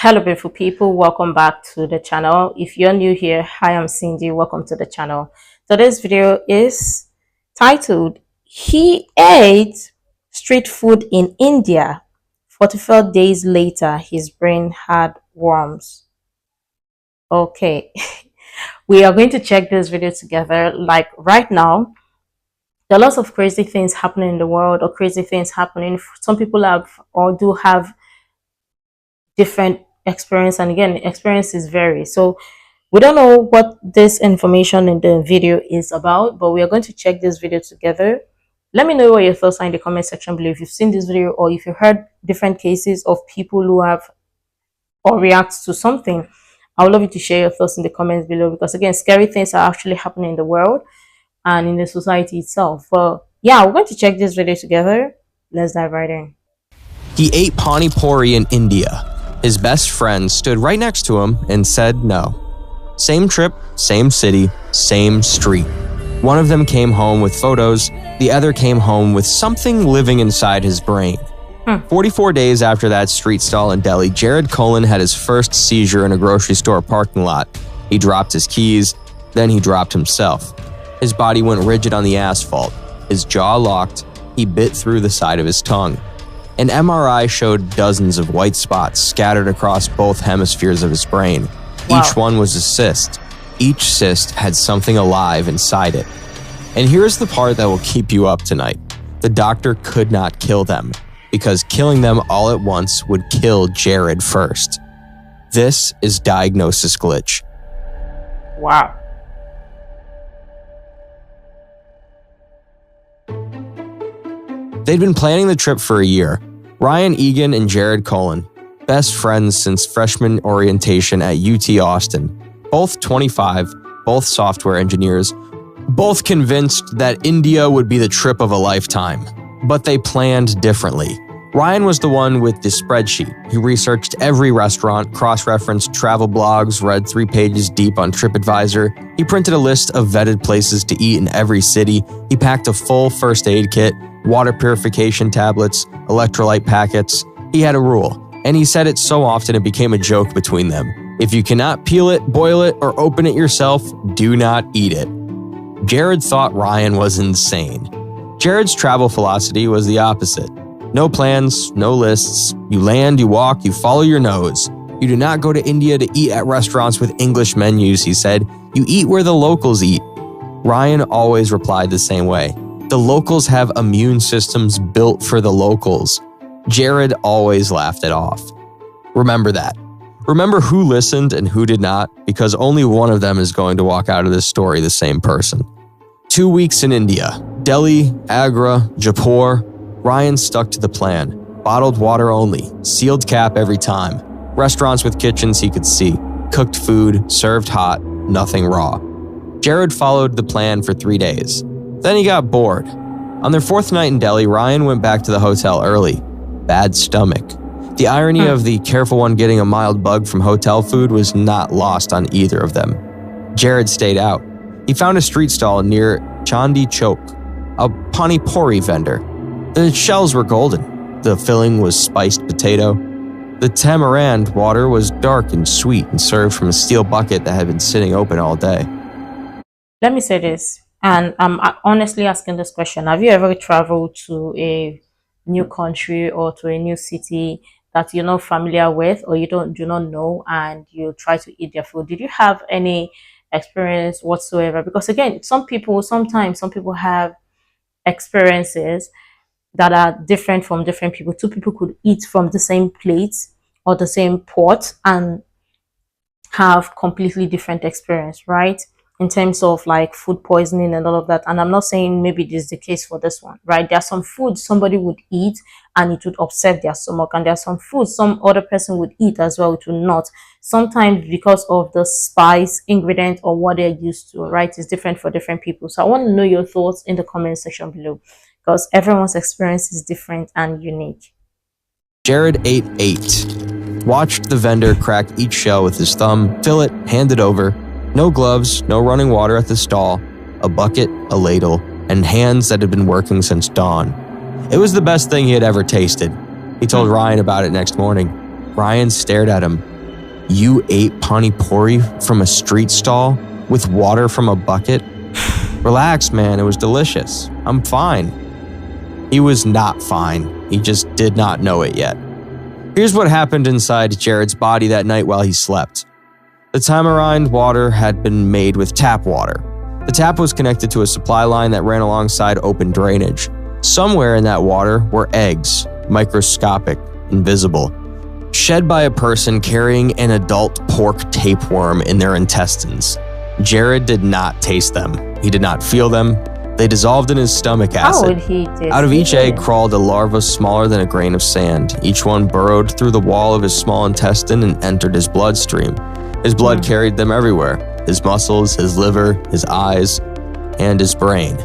Hello, beautiful people. Welcome back to the channel. If you're new here, hi, I'm Cindy. Welcome to the channel. So this video is titled, He Ate Street Food in India. 44 days later, his brain had worms. Okay, we are going to check this video together. Like right now, there are lots of crazy things happening in the world or crazy things happening. Some people have or do have different experience, and again experiences vary, so we don't know what this information in the video is about, but we are going to check this video together. Let me know what your thoughts are in the comment section below. If you've seen this video or if you've heard different cases of people who have or react to something, I would love you to share your thoughts in the comments below, because again, scary things are actually happening in the world and in the society itself. But yeah, we're going to check this video together. Let's dive right in. He ate pani puri in India. His best friend stood right next to him and said no. Same trip, same city, same street. One of them came home with photos, the other came home with something living inside his brain. 44 days after that street stall in Delhi, Jared Cullen had his first seizure in a grocery store parking lot. He dropped his keys, then he dropped himself. His body went rigid on the asphalt. His jaw locked. He bit through the side of his tongue. An MRI showed dozens of white spots scattered across both hemispheres of his brain. Wow. Each one was a cyst. Each cyst had something alive inside it. And here's the part that will keep you up tonight. The doctor could not kill them, because killing them all at once would kill Jared first. This is diagnosis glitch. Wow. They'd been planning the trip for a year. Ryan Egan and Jared Cullen, best friends since freshman orientation at UT Austin. Both 25, both software engineers, both convinced that India would be the trip of a lifetime. But they planned differently. Ryan was the one with the spreadsheet. He researched every restaurant, cross-referenced travel blogs, read 3 pages deep on TripAdvisor. He printed a list of vetted places to eat in every city. He packed a full first aid kit, water purification tablets, electrolyte packets. He had a rule, and he said it so often it became a joke between them. If you cannot peel it, boil it, or open it yourself, do not eat it. Jared thought Ryan was insane. Jared's travel philosophy was the opposite. No plans, no lists. You land, you walk, you follow your nose. You do not go to India to eat at restaurants with English menus, he said. You eat where the locals eat. Ryan always replied the same way. The locals have immune systems built for the locals. Jared always laughed it off. Remember that. Remember who listened and who did not, because only one of them is going to walk out of this story the same person. 2 weeks in India. Delhi, Agra, Jaipur. Ryan stuck to the plan. Bottled water only, sealed cap every time. Restaurants with kitchens he could see. Cooked food, served hot, nothing raw. Jared followed the plan for 3 days. Then he got bored. On their 4th night in Delhi, Ryan went back to the hotel early. Bad stomach. The irony of the careful one getting a mild bug from hotel food was not lost on either of them. Jared stayed out. He found a street stall near Chandi Chowk, a pani puri vendor. The shells were golden. The filling was spiced potato. The tamarind water was dark and sweet and served from a steel bucket that had been sitting open all day. Let me say this, and I'm honestly asking this question. Have you ever traveled to a new country or to a new city that you're not familiar with or you do not know, and you try to eat their food? Did you have any experience whatsoever? Because again, sometimes some people have experiences that are different from different people. 2 people could eat from the same plate or the same pot and have completely different experience, right? In terms of like food poisoning and all of that. And I'm not saying maybe this is the case for this one, right? There are some foods somebody would eat and it would upset their stomach, and there are some foods some other person would eat as well, it will not. Sometimes because of the spice ingredient or what they're used to, right? It's different for different people. So I want to know your thoughts in the comment section below, because everyone's experience is different and unique. Jared ate 8. Watched the vendor crack each shell with his thumb, fill it, hand it over. No gloves, no running water at the stall, a bucket, a ladle, and hands that had been working since dawn. It was the best thing he had ever tasted. He told Ryan about it next morning. Ryan stared at him. You ate pani puri from a street stall with water from a bucket? Relax, man, it was delicious. I'm fine. He was not fine. He just did not know it yet. Here's what happened inside Jared's body that night while he slept. The tamarind water had been made with tap water. The tap was connected to a supply line that ran alongside open drainage. Somewhere in that water were eggs, microscopic, invisible, shed by a person carrying an adult pork tapeworm in their intestines. Jared did not taste them. He did not feel them. They dissolved in his stomach acid. How would he taste Out of each it? egg crawled a larva smaller than a grain of sand. Each one burrowed through the wall of his small intestine and entered his bloodstream. His blood carried them everywhere. His muscles, his liver, his eyes, and his brain.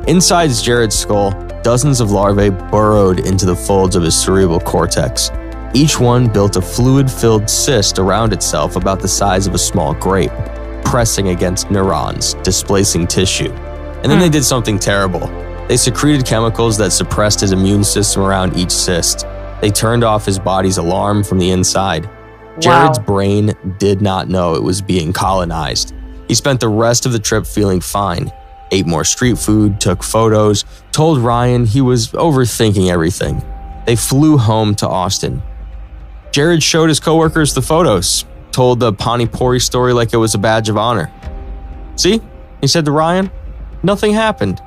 Inside Jared's skull, dozens of larvae burrowed into the folds of his cerebral cortex. Each one built a fluid-filled cyst around itself about the size of a small grape, pressing against neurons, displacing tissue. And then they did something terrible. They secreted chemicals that suppressed his immune system around each cyst. They turned off his body's alarm from the inside. Jared's brain did not know it was being colonized. He spent the rest of the trip feeling fine, ate more street food, took photos, told Ryan he was overthinking everything. They flew home to Austin. Jared showed his coworkers the photos, told the pani puri story like it was a badge of honor. See, he said to Ryan, nothing happened.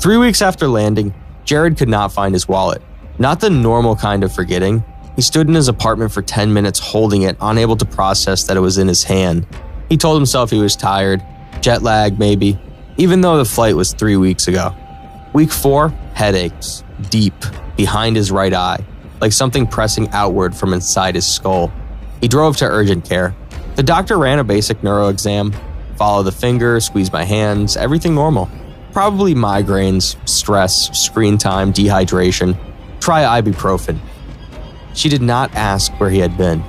3 weeks after landing, Jared could not find his wallet. Not the normal kind of forgetting. He stood in his apartment for 10 minutes holding it, unable to process that it was in his hand. He told himself he was tired, jet lag maybe, even though the flight was 3 weeks ago. Week 4, headaches, deep, behind his right eye, like something pressing outward from inside his skull. He drove to urgent care. The doctor ran a basic neuro exam, followed the finger, squeezed my hands, everything normal. Probably migraines, stress, screen time, dehydration. Try ibuprofen. She did not ask where he had been.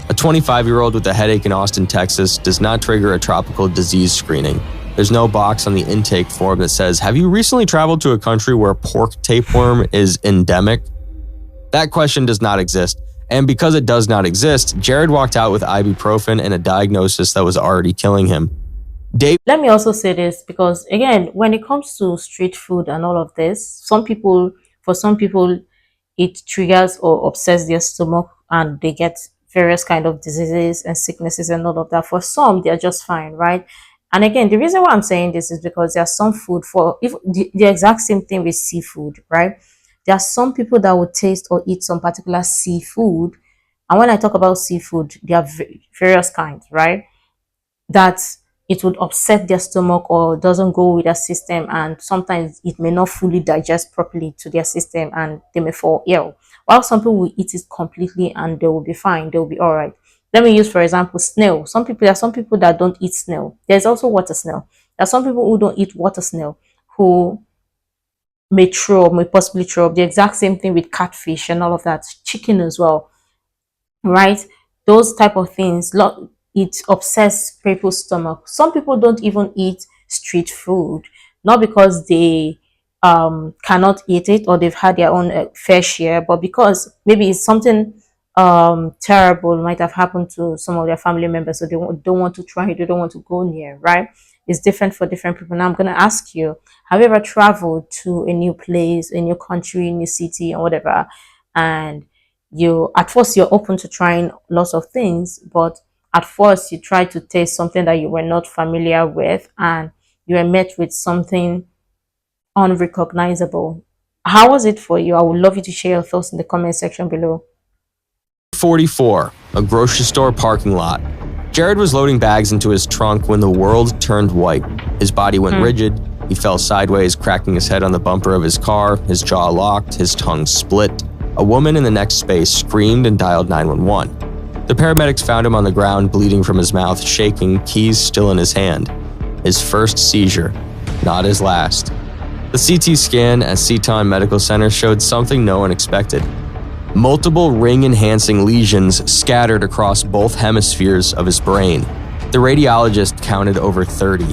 A 25-year-old with a headache in Austin, Texas does not trigger a tropical disease screening. There's no box on the intake form that says, have you recently traveled to a country where pork tapeworm is endemic? That question does not exist. And because it does not exist, Jared walked out with ibuprofen and a diagnosis that was already killing him. Let me also say this, because again, when it comes to street food and all of this, for some people, it triggers or upsets their stomach and they get various kind of diseases and sicknesses and all of that. For some, they're just fine, right? And again, the reason why I'm saying this is because there's some food for if the exact same thing with seafood, right? There are some people that will taste or eat some particular seafood. And when I talk about seafood, there are various kinds, right? That it would upset their stomach or doesn't go with their system, and sometimes it may not fully digest properly to their system and they may fall ill. While some people will eat it completely and they will be fine, they will be all right. Let me use, for example, snail. There are some people that don't eat snail. There's also water snail. There are some people who don't eat water snail who may possibly throw up. The exact same thing with catfish and all of that. Chicken as well, right? Those type of things, it upsets people's stomach. Some people don't even eat street food, not because they cannot eat it or they've had their own fair share, but because maybe it's something terrible might have happened to some of their family members, so they don't want to try it, they don't want to go near, right? It's different for different people. Now I'm going to ask you, have you ever traveled to a new place, a new country, a new city or whatever, and at first you're open to trying lots of things, but at first you try to taste something that you were not familiar with and you were met with something unrecognizable? How was it for you? I would love you to share your thoughts in the comment section below. 44, a grocery store parking lot. Jared was loading bags into his trunk when the world turned white. His body went rigid. He fell sideways, cracking his head on the bumper of his car, his jaw locked, his tongue split. A woman in the next space screamed and dialed 911. The paramedics found him on the ground, bleeding from his mouth, shaking, keys still in his hand. His first seizure, not his last. The CT scan at Seton Medical Center showed something no one expected. Multiple ring-enhancing lesions scattered across both hemispheres of his brain. The radiologist counted over 30.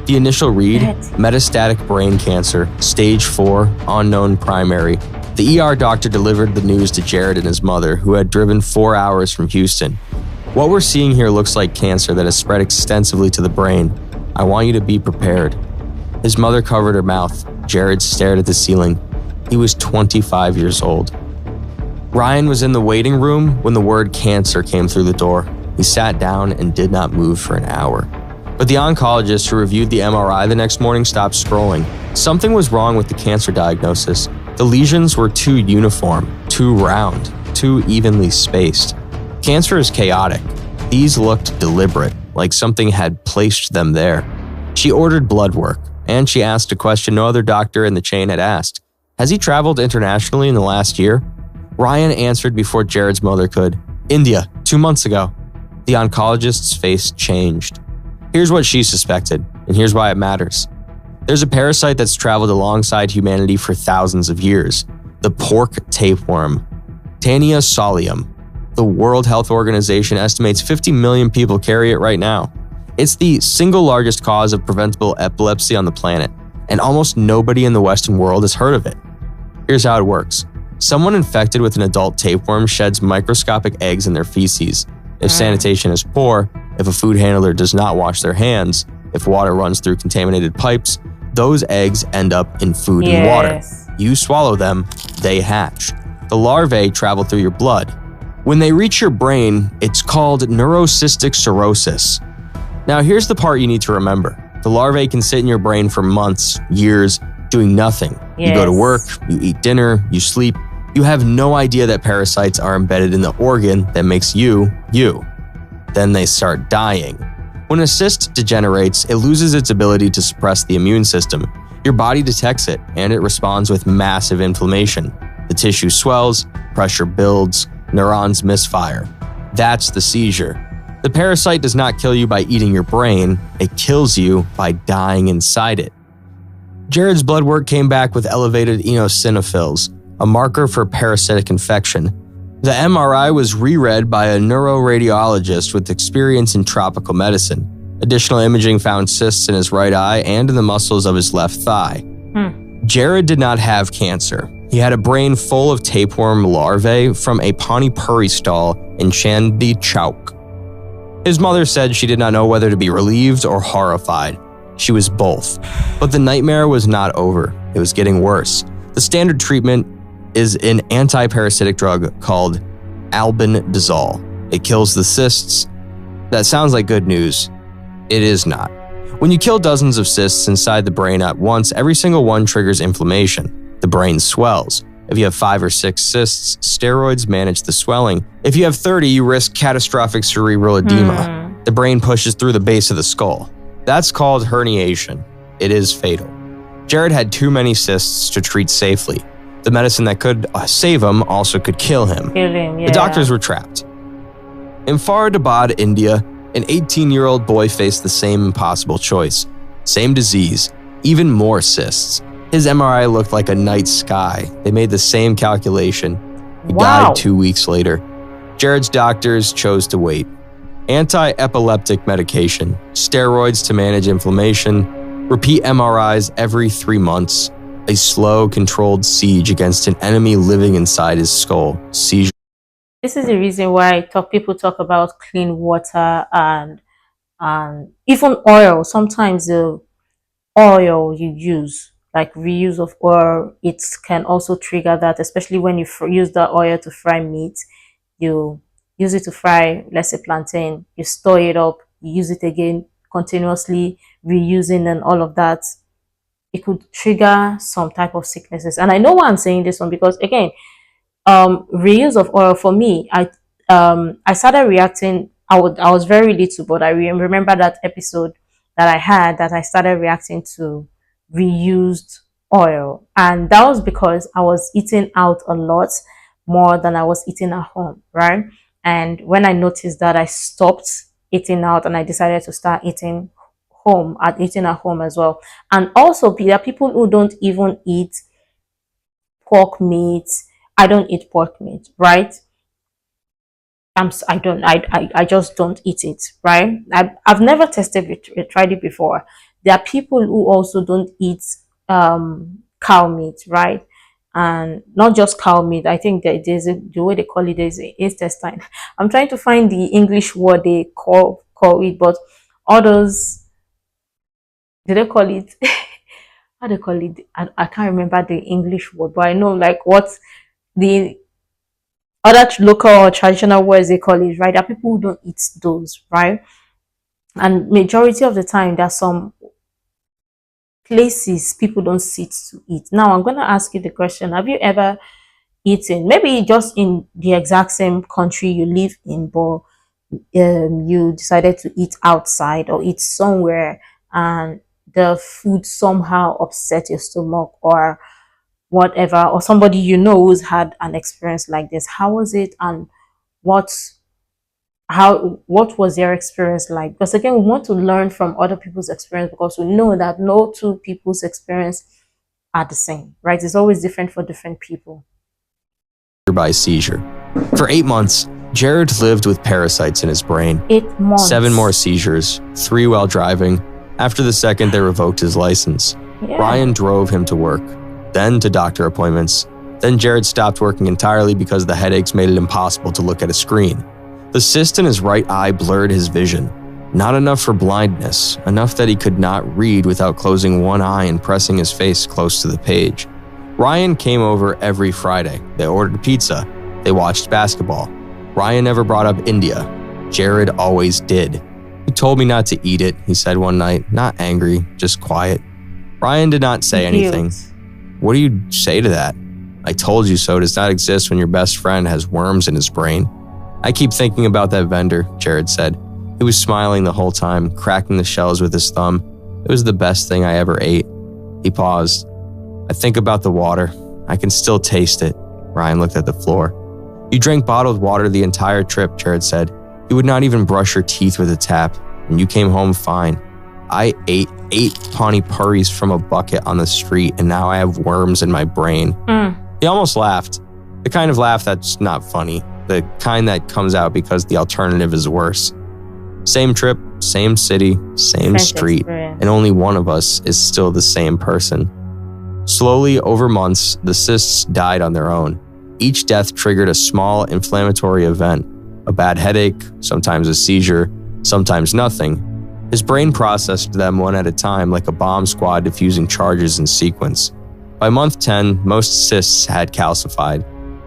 The initial read, metastatic brain cancer, stage 4, unknown primary. The ER doctor delivered the news to Jared and his mother, who had driven 4 hours from Houston. What we're seeing here looks like cancer that has spread extensively to the brain. I want you to be prepared. His mother covered her mouth. Jared stared at the ceiling. He was 25 years old. Ryan was in the waiting room when the word cancer came through the door. He sat down and did not move for an hour. But the oncologist who reviewed the MRI the next morning stopped scrolling. Something was wrong with the cancer diagnosis. The lesions were too uniform, too round, too evenly spaced. Cancer is chaotic. These looked deliberate, like something had placed them there. She ordered blood work, and she asked a question no other doctor in the chain had asked. Has he traveled internationally in the last year? Ryan answered before Jared's mother could. India, 2 months ago. The oncologist's face changed. Here's what she suspected, and here's why it matters. There's a parasite that's traveled alongside humanity for thousands of years. The pork tapeworm, Tania solium. The World Health Organization estimates 50 million people carry it right now. It's the single largest cause of preventable epilepsy on the planet, and almost nobody in the Western world has heard of it. Here's how it works. Someone infected with an adult tapeworm sheds microscopic eggs in their feces. If sanitation is poor, if a food handler does not wash their hands, if water runs through contaminated pipes, those eggs end up in food and water. You swallow them, they hatch. The larvae travel through your blood. When they reach your brain, it's called neurocystic cirrhosis. Now here's the part you need to remember. The larvae can sit in your brain for months, years, doing nothing. You go to work, you eat dinner, you sleep. You have no idea that parasites are embedded in the organ that makes you, you. Then they start dying. When a cyst degenerates, it loses its ability to suppress the immune system. Your body detects it, and it responds with massive inflammation. The tissue swells, pressure builds, neurons misfire. That's the seizure. The parasite does not kill you by eating your brain, it kills you by dying inside it. Jared's blood work came back with elevated eosinophils, a marker for parasitic infection. The MRI was reread by a neuroradiologist with experience in tropical medicine. Additional imaging found cysts in his right eye and in the muscles of his left thigh. Jared did not have cancer. He had a brain full of tapeworm larvae from a Pani Puri stall in Chandni Chowk. His mother said she did not know whether to be relieved or horrified. She was both. But the nightmare was not over. It was getting worse. The standard treatment is an anti-parasitic drug called albendazole. It kills the cysts. That sounds like good news. It is not. When you kill dozens of cysts inside the brain at once, every single one triggers inflammation. The brain swells. If you have 5 or 6 cysts, steroids manage the swelling. If you have 30, you risk catastrophic cerebral edema. The brain pushes through the base of the skull. That's called herniation. It is fatal. Jared had too many cysts to treat safely. The medicine that could save him also could kill him. The doctors were trapped. In Faridabad, India, an 18-year-old boy faced the same impossible choice. Same disease, even more cysts. His MRI looked like a night sky. They made the same calculation. He died 2 weeks later. Jared's doctors chose to wait. Anti-epileptic medication, steroids to manage inflammation, repeat MRIs every 3 months, a slow, controlled siege against an enemy living inside his skull. Seizure. This is the reason why people talk about clean water and even oil. Sometimes the oil you use, like reuse of oil, it can also trigger that, especially when you use the oil to fry meat. You use it to fry, let's say, plantain, you store it up, you use it again, continuously reusing and all of that. It could trigger some type of sicknesses. And I know why I'm saying this one, because again, reuse of oil, for me, I started reacting. I was very little, but I remember that episode that I had, that I started reacting to reused oil, and that was because I was eating out a lot more than I was eating at home, right? And when I noticed that, I stopped eating out and I decided to start eating eating at home as well. And also, there are people who don't even eat pork meat. I don't eat pork meat, right? I just don't eat it, right? I've never tested it, tried it before. There are people who also don't eat cow meat, right? and not just cow meat. I think that the way they call it is intestine. I'm trying to find the English word they call it, but others, did they call it? How they call it? I can't remember the English word, but I know like what the other local or traditional words they call it, right? There are people who don't eat those, right? And majority of the time, there's some places people don't sit to eat. Now, I'm going to ask you the question: have you ever eaten, maybe just in the exact same country you live in, but you decided to eat outside or eat somewhere, and the food somehow upset your stomach or whatever, or somebody you know who's had an experience like this? How was it, and what what was their experience like? Because again, we want to learn from other people's experience, because we know that no two people's experience are the same, right? It's always different for different people. By seizure. For 8 months, Jared lived with parasites in his brain. 8 months. 7 more seizures, 3 while driving. After the second, they revoked his license. Yeah. Ryan drove him to work, then to doctor appointments. Then Jared stopped working entirely because the headaches made it impossible to look at a screen. The cyst in his right eye blurred his vision. Not enough for blindness, enough that he could not read without closing one eye and pressing his face close to the page. Ryan came over every Friday. They ordered pizza. They watched basketball. Ryan never brought up India. Jared always did. "You told me not to eat it," he said one night, not angry, just quiet. Ryan did not say anything. What do you say to that? "I told you so" does not exist when your best friend has worms in his brain. "I keep thinking about that vendor," Jared said. He was smiling the whole time, cracking the shells with his thumb. "It was the best thing I ever ate." He paused. "I think about the water. I can still taste it." Ryan looked at the floor. "You drank bottled water the entire trip," Jared said. "You would not even brush your teeth with a tap, and you came home fine. I ate 8 pani puris from a bucket on the street, and now I have worms in my brain." He almost laughed. The kind of laugh that's not funny. The kind that comes out because the alternative is worse. Same trip, same city, same street, and only one of us is still the same person. Slowly, over months, the cysts died on their own. Each death triggered a small inflammatory event, a bad headache, sometimes a seizure, sometimes nothing. His brain processed them one at a time like a bomb squad diffusing charges in sequence. By month 10, most cysts had calcified,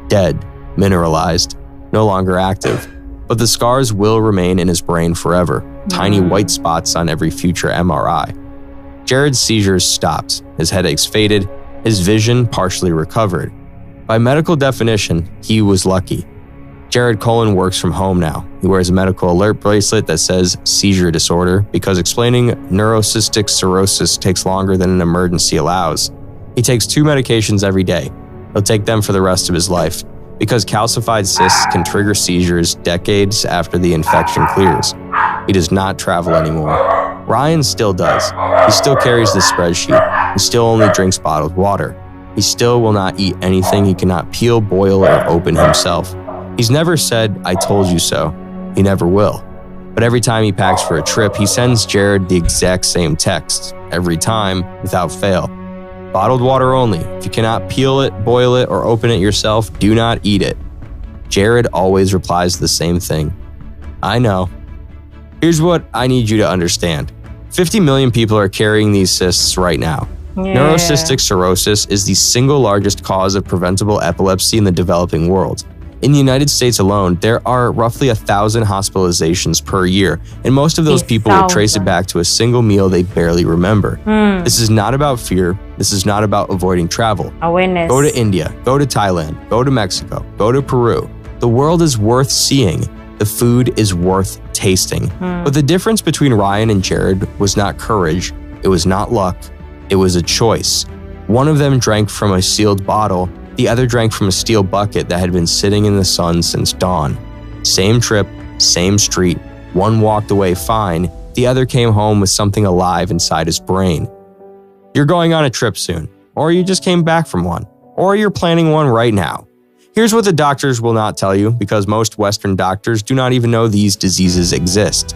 dead, mineralized, no longer active. But the scars will remain in his brain forever, tiny white spots on every future MRI. Jared's seizures stopped, his headaches faded, his vision partially recovered. By medical definition, he was lucky. Jared Cullen works from home now. He wears a medical alert bracelet that says seizure disorder because explaining neurocystic cirrhosis takes longer than an emergency allows. He takes 2 medications every day. He'll take them for the rest of his life because calcified cysts can trigger seizures decades after the infection clears. He does not travel anymore. Ryan still does. He still carries the spreadsheet. He still only drinks bottled water. He still will not eat anything he cannot peel, boil, or open himself. He's never said, "I told you so." He never will. But every time he packs for a trip, he sends Jared the exact same text. Every time, without fail. "Bottled water only. If you cannot peel it, boil it, or open it yourself, do not eat it." Jared always replies the same thing. "I know." Here's what I need you to understand. 50 million people are carrying these cysts right now. Yeah. Neurocystic cirrhosis is the single largest cause of preventable epilepsy in the developing world. In the United States alone, there are roughly 1,000 hospitalizations per year, and most of those people will trace it back to a single meal they barely remember. This is not about fear. This is not about avoiding travel. Awareness. Go to India, go to Thailand, go to Mexico, go to Peru. The world is worth seeing. The food is worth tasting. But the difference between Ryan and Jared was not courage. It was not luck. It was a choice. One of them drank from a sealed bottle. The other drank from a steel bucket that had been sitting in the sun since dawn. Same trip, same street. One walked away fine. The other came home with something alive inside his brain. You're going on a trip soon, or you just came back from one, or you're planning one right now. Here's what the doctors will not tell you because most Western doctors do not even know these diseases exist.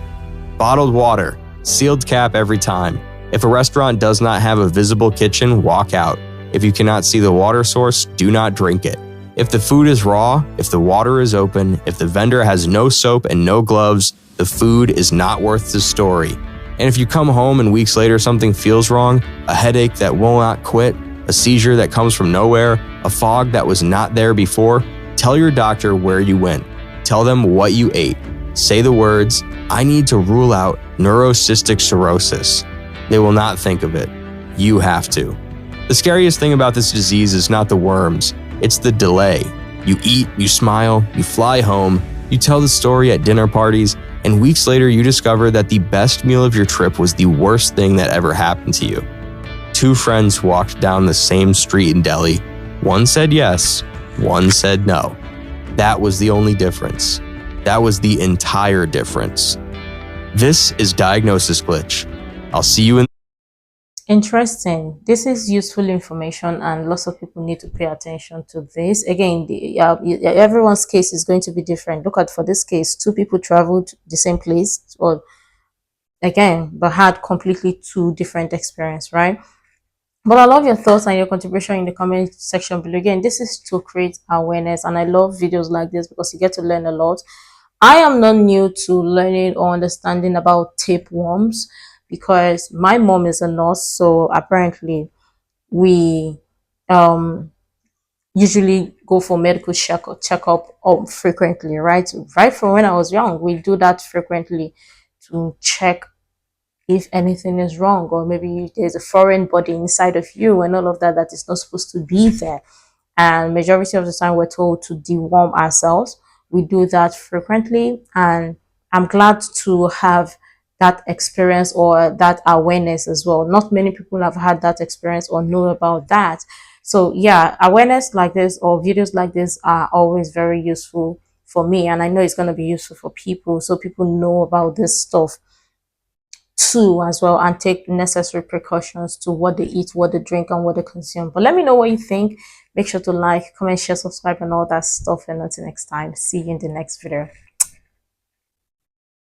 Bottled water, sealed cap every time. If a restaurant does not have a visible kitchen, walk out. If you cannot see the water source, do not drink it. If the food is raw, if the water is open, if the vendor has no soap and no gloves, the food is not worth the story. And if you come home and weeks later something feels wrong, a headache that will not quit, a seizure that comes from nowhere, a fog that was not there before, tell your doctor where you went. Tell them what you ate. Say the words, "I need to rule out neurocystic cirrhosis." They will not think of it. You have to. The scariest thing about this disease is not the worms, it's the delay. You eat, you smile, you fly home, you tell the story at dinner parties, and weeks later you discover that the best meal of your trip was the worst thing that ever happened to you. Two friends walked down the same street in Delhi. One said yes, one said no. That was the only difference. That was the entire difference. This is Diagnosis Glitch. I'll see you in. Interesting. This is useful information, and lots of people need to pay attention to this. Again, everyone's case is going to be different. Look at, for this case, two people traveled the same place, or again, but had completely two different experience, right? But I love your thoughts and your contribution in the comment section below. Again, this is to create awareness, and I love videos like this because you get to learn a lot. I am not new to learning or understanding about tapeworms because my mom is a nurse, so apparently we um usually go for medical checkup frequently, right? Right from when I was young, we do that frequently to check if anything is wrong, or maybe there's a foreign body inside of you and all of that that is not supposed to be there. And majority of the time we're told to deworm ourselves. We do that frequently, and I'm glad to have that experience or that awareness as well. Not many people have had that experience or know about that. So yeah, awareness like this or videos like this are always very useful for me, and I know it's going to be useful for people, so people know about this stuff too as well, and take necessary precautions to what they eat, what they drink, and what they consume. But let me know what you think. Make sure to like, comment, share, subscribe, and all that stuff. And until next time, see you in the next video.